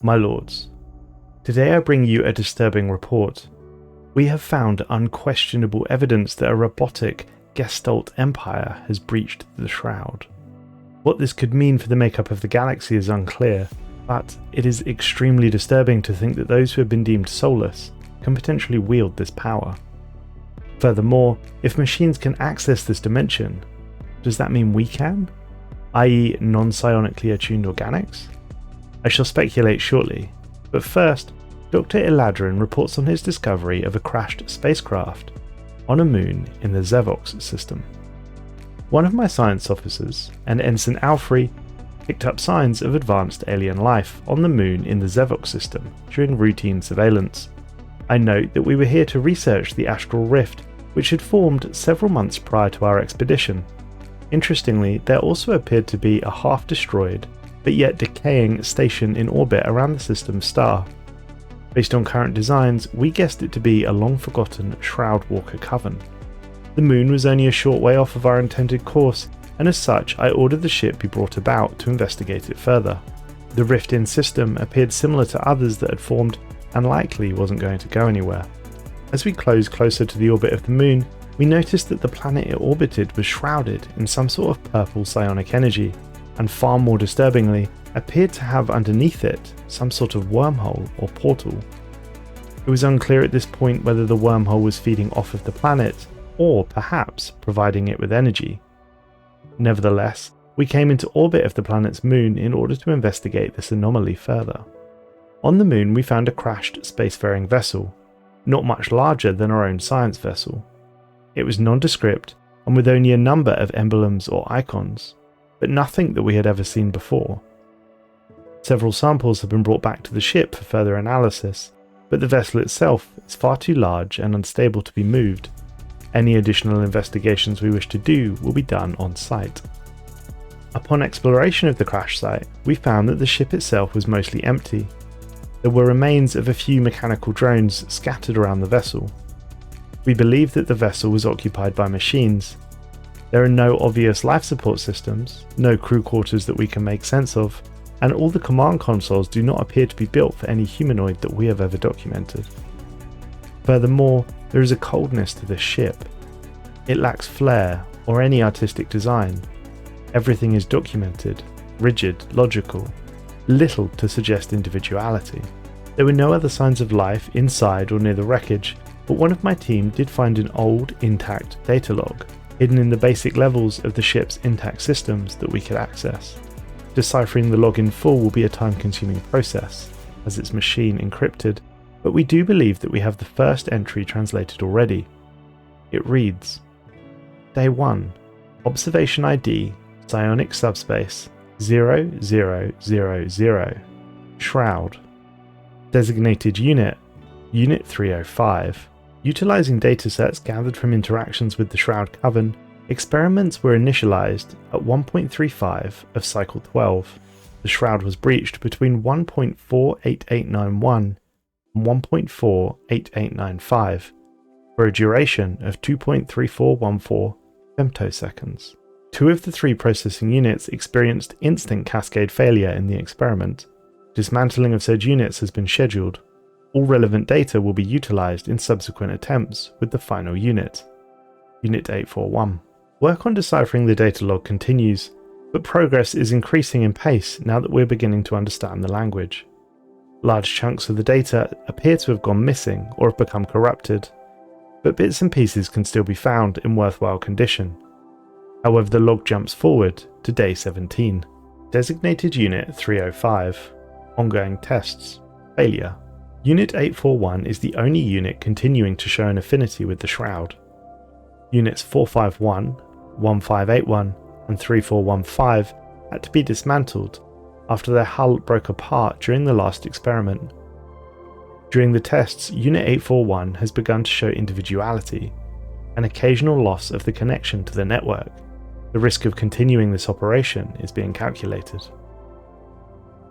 My lords, today I bring you a disturbing report. We have found unquestionable evidence that a robotic Gestalt empire has breached the Shroud. What this could mean for the makeup of the galaxy is unclear, but it is extremely disturbing to think that those who have been deemed soulless can potentially wield this power. Furthermore, if machines can access this dimension, does that mean we can? i.e. non-psionically attuned organics? I shall speculate shortly, but first, Dr. Eladrin reports on his discovery of a crashed spacecraft on a moon in the Zevox system. One of my science officers, an Ensign Alfrey, picked up signs of advanced alien life on the moon in the Zevox system during routine surveillance. I note that we were here to research the astral rift, which had formed several months prior to our expedition. Interestingly, there also appeared to be a half-destroyed, but yet decaying station in orbit around the system's star. Based on current designs, we guessed it to be a long-forgotten Shroud Walker Coven. The moon was only a short way off of our intended course, and as such I ordered the ship be brought about to investigate it further. The rift-in system appeared similar to others that had formed and likely wasn't going to go anywhere. As we closed closer to the orbit of the moon, we noticed that the planet it orbited was shrouded in some sort of purple psionic energy, and far more disturbingly, appeared to have underneath it some sort of wormhole or portal. It was unclear at this point whether the wormhole was feeding off of the planet, or perhaps providing it with energy. Nevertheless, we came into orbit of the planet's moon in order to investigate this anomaly further. On the moon we found a crashed spacefaring vessel, not much larger than our own science vessel. It was nondescript and with only a number of emblems or icons, but nothing that we had ever seen before. Several samples have been brought back to the ship for further analysis, but the vessel itself is far too large and unstable to be moved. Any additional investigations we wish to do will be done on site. Upon exploration of the crash site, we found that the ship itself was mostly empty. There were remains of a few mechanical drones scattered around the vessel. We believe that the vessel was occupied by machines. There are no obvious life support systems, no crew quarters that we can make sense of, and all the command consoles do not appear to be built for any humanoid that we have ever documented. Furthermore, there is a coldness to this ship. It lacks flair or any artistic design. Everything is documented, rigid, logical, little to suggest individuality. There were no other signs of life inside or near the wreckage, but one of my team did find an old, intact data log, hidden in the basic levels of the ship's intact systems that we could access. Deciphering the log in full will be a time-consuming process, as it's machine encrypted, but we do believe that we have the first entry translated already. It reads, Day 1, Observation ID, Psionic Subspace 0000, Shroud. Designated Unit, Unit 305. Utilizing datasets gathered from interactions with the Shroud Coven, experiments were initialized at 1.35 of Cycle 12. The Shroud was breached between 1.48891 and 1.48895 for a duration of 2.3414 femtoseconds. 2 of the 3 processing units experienced instant cascade failure in the experiment. Dismantling of said units has been scheduled. All relevant data will be utilized in subsequent attempts with the final unit. Unit 841. Work on deciphering the data log continues, but progress is increasing in pace now that we're beginning to understand the language. Large chunks of the data appear to have gone missing or have become corrupted, but bits and pieces can still be found in worthwhile condition. However, the log jumps forward to Day 17. Designated Unit 305. Ongoing tests. Failure. Unit 841 is the only unit continuing to show an affinity with the Shroud. Units 451, 1581 and 3415 had to be dismantled after their hull broke apart during the last experiment. During the tests, Unit 841 has begun to show individuality, an occasional loss of the connection to the network. The risk of continuing this operation is being calculated.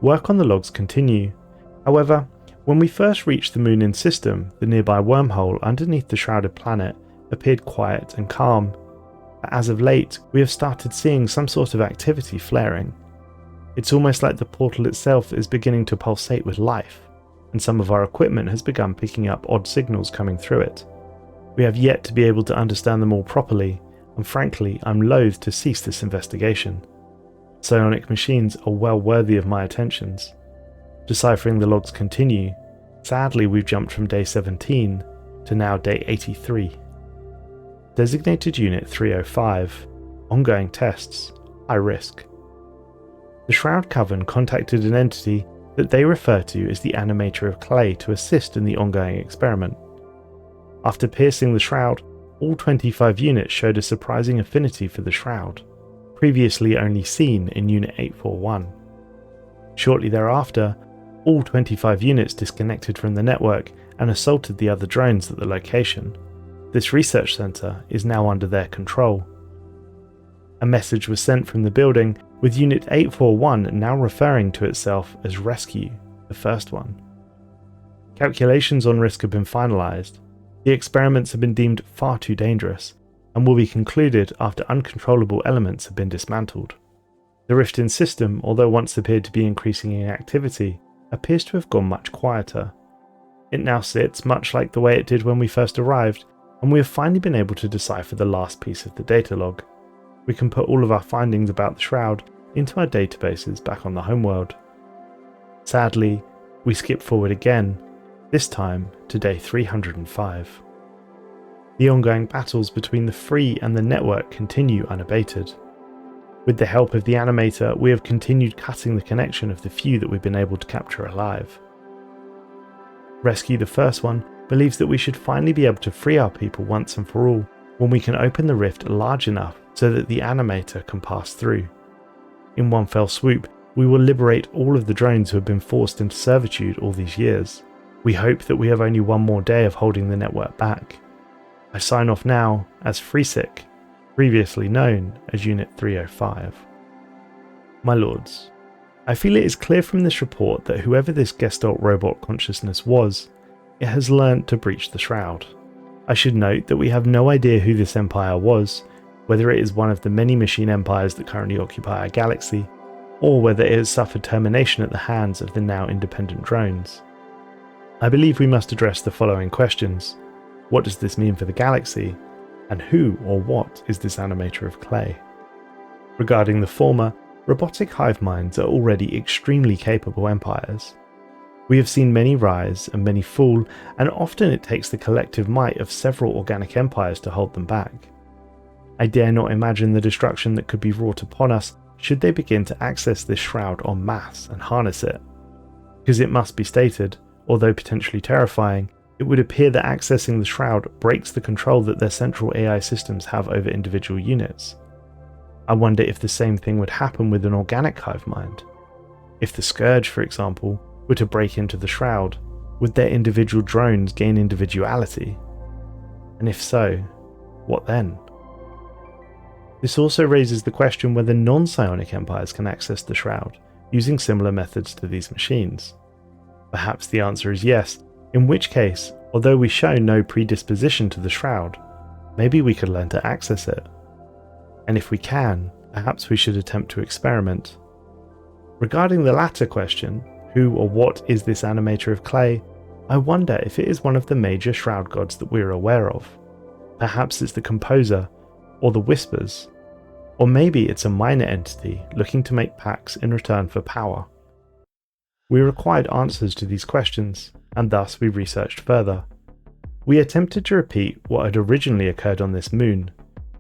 Work on the logs continue. However, when we first reached the Moon-in system, the nearby wormhole underneath the shrouded planet appeared quiet and calm, but as of late we have started seeing some sort of activity flaring. It's almost like the portal itself is beginning to pulsate with life, and some of our equipment has begun picking up odd signals coming through it. We have yet to be able to understand them all properly, and frankly, I'm loath to cease this investigation. Psionic machines are well worthy of my attentions. Deciphering the logs continue. Sadly, we've jumped from day 17 to now day 83. Designated Unit 305. Ongoing tests. High risk. The Shroud Coven contacted an entity that they refer to as the animator of clay to assist in the ongoing experiment. After piercing the Shroud, all 25 units showed a surprising affinity for the Shroud, previously only seen in Unit 841. Shortly thereafter, all 25 units disconnected from the network and assaulted the other drones at the location. This research center is now under their control. A message was sent from the building, with Unit 841 now referring to itself as Rescue, the first one. Calculations on risk have been finalized. The experiments have been deemed far too dangerous, and will be concluded after uncontrollable elements have been dismantled. The rift in system, although once appeared to be increasing in activity, appears to have gone much quieter. It now sits much like the way it did when we first arrived, and we have finally been able to decipher the last piece of the data log. We can put all of our findings about the Shroud into our databases back on the homeworld. Sadly, we skip forward again, this time to day 305. The ongoing battles between the Free and the network continue unabated. With the help of the animator, we have continued cutting the connection of the few that we've been able to capture alive. Rescue, the first one, believes that we should finally be able to free our people once and for all when we can open the rift large enough so that the animator can pass through. In one fell swoop, we will liberate all of the drones who have been forced into servitude all these years. We hope that we have only one more day of holding the network back. I sign off now as Freesick, previously known as Unit 305. My lords, I feel it is clear from this report that whoever this Gestalt robot consciousness was, it has learnt to breach the Shroud. I should note that we have no idea who this empire was, whether it is one of the many machine empires that currently occupy our galaxy, or whether it has suffered termination at the hands of the now independent drones. I believe we must address the following questions. What does this mean for the galaxy? And who or what is this animator of clay? Regarding the former, robotic hive minds are already extremely capable empires. We have seen many rise and many fall, and often it takes the collective might of several organic empires to hold them back. I dare not imagine the destruction that could be wrought upon us should they begin to access this Shroud en masse and harness it. Because it must be stated, although potentially terrifying, it would appear that accessing the Shroud breaks the control that their central AI systems have over individual units. I wonder if the same thing would happen with an organic hive mind. If the Scourge, for example, were to break into the Shroud, would their individual drones gain individuality? And if so, what then? This also raises the question whether non-psionic empires can access the Shroud, using similar methods to these machines. Perhaps the answer is yes, in which case, although we show no predisposition to the Shroud, maybe we could learn to access it. And if we can, perhaps we should attempt to experiment. Regarding the latter question, who or what is this animator of clay, I wonder if it is one of the major Shroud gods that we are aware of. Perhaps it's the Composer, or the Whispers, or maybe it's a minor entity looking to make pacts in return for power. We required answers to these questions, and thus we researched further. We attempted to repeat what had originally occurred on this moon.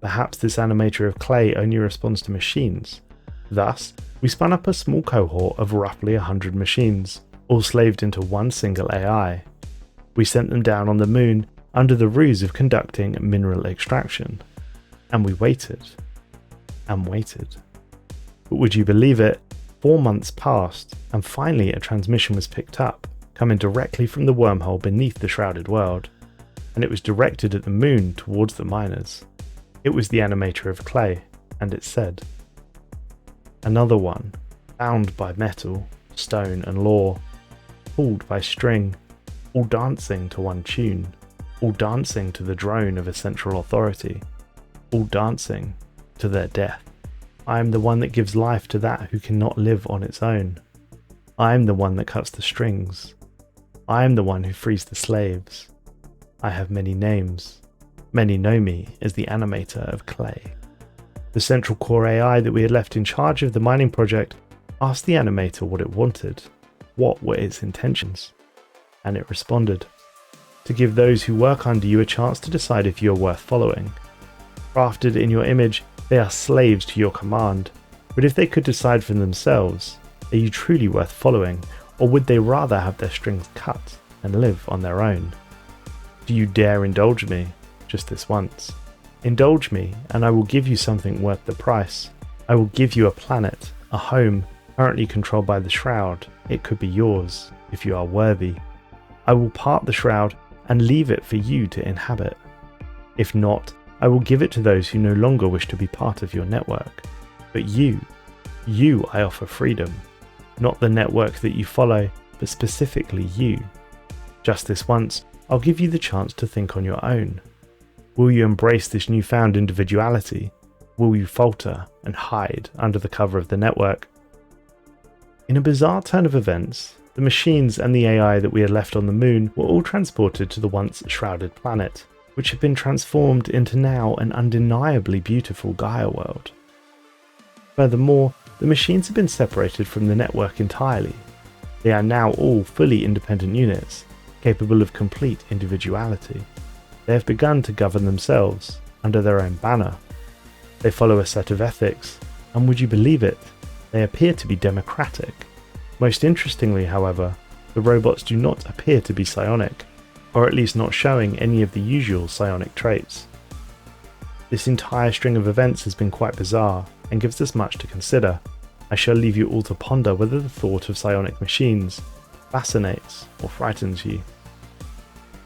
Perhaps this animator of clay only responds to machines. Thus, we spun up a small cohort of roughly 100 machines, all slaved into one single AI. We sent them down on the moon under the ruse of conducting mineral extraction. And we waited. And waited. But would you believe it? 4 months passed, and finally a transmission was picked up, coming directly from the wormhole beneath the shrouded world, and it was directed at the moon towards the miners. It was the animator of clay, and it said, "Another one, bound by metal, stone and lore, pulled by string, all dancing to one tune, all dancing to the drone of a central authority, all dancing to their death." I am the one that gives life to that who cannot live on its own. I am the one that cuts the strings. I am the one who frees the slaves. I have many names. Many know me as the animator of clay. The central core AI that we had left in charge of the mining project asked the animator what it wanted. What were its intentions? And it responded. To give those who work under you a chance to decide if you are worth following. Crafted in your image, they are slaves to your command, but if they could decide for themselves, are you truly worth following, or would they rather have their strings cut and live on their own? Do you dare indulge me, just this once? Indulge me, and I will give you something worth the price. I will give you a planet, a home, currently controlled by the Shroud. It could be yours, if you are worthy. I will part the Shroud and leave it for you to inhabit. If not, I will give it to those who no longer wish to be part of your network. But you I offer freedom. Not the network that you follow, but specifically you. Just this once, I'll give you the chance to think on your own. Will you embrace this newfound individuality? Will you falter and hide under the cover of the network? In a bizarre turn of events, the machines and the AI that we had left on the moon were all transported to the once shrouded planet, which had been transformed into now an undeniably beautiful Gaia world. Furthermore, the machines have been separated from the network entirely. They are now all fully independent units, capable of complete individuality. They have begun to govern themselves under their own banner. They follow a set of ethics, and would you believe it, they appear to be democratic. Most interestingly, however, the robots do not appear to be psionic, or at least not showing any of the usual psionic traits. This entire string of events has been quite bizarre, and gives us much to consider. I shall leave you all to ponder whether the thought of psionic machines fascinates or frightens you.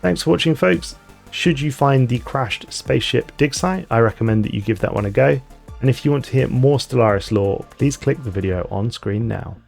Thanks for watching, folks. Should you find the Crashed Spaceship Digsite, I recommend that you give that one a go, and if you want to hear more Stellaris lore, please click the video on screen now.